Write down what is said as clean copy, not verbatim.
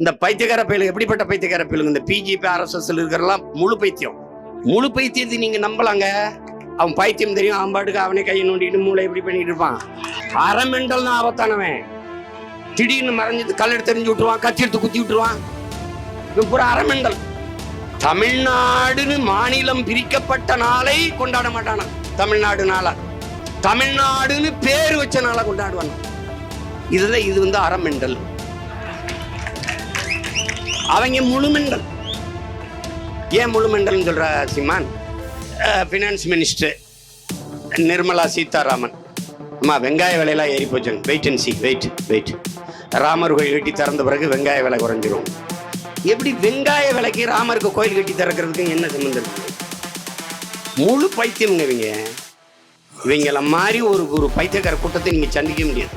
இந்த பைத்தியக்கார பயலுங்க எப்படிப்பட்ட பைத்தியக்கார பயலுங்க? இந்த பிஜேபி RSS இருக்கிறலாம் முழு பைத்தியம். முழு பைத்தியத்தை நீங்க நம்பலாங்க. அவன் பைத்தியம் தெரியும், அவன் பாட்டுக்கு அவனே கையை நோண்டிட்டு மூளை எப்படி பண்ணிட்டு இருப்பான். அறமெண்டல் தான் ஆபத்தானவன். திடீர்னு மறைஞ்சது கல்லெடுத்து தெரிஞ்சு விட்டுருவான், கத்தி எடுத்து குத்தி விட்டுருவான். இவன் பூரா அறமெண்டல். தமிழ்நாடுன்னு மாநிலம் பிரிக்கப்பட்ட நாளை கொண்டாட மாட்டானா. தமிழ்நாடு நாளா, தமிழ்நாடுன்னு பேர் வச்ச நாளை கொண்டாடுவான். இது வந்து அறமெண்டல். அவங்க முழுமெண்டல். ஏன் முழுமெண்டல் சொல்ற சீமான்? ஃபினான்ஸ் மினிஸ்டர் நிர்மலா சீதாராமன், அம்மா வெங்காய விலையெல்லாம் ஏறி போச்சுங்க, wait and see, wait. Ramar கோயில் கட்டி திறந்த பிறகு வெங்காய விலை குறைஞ்சிரும். எப்படி வெங்காய விலைக்கு ராமருக்கு கோயில் கட்டி திறக்கிறதுக்கு என்ன சம்பந்தம் இருக்கு? முழு பைத்தியம்ங்க இவங்கள மாதிரி ஒரு பைத்தியக்கார கூட்டத்தை நீங்க சந்திக்க முடியாது.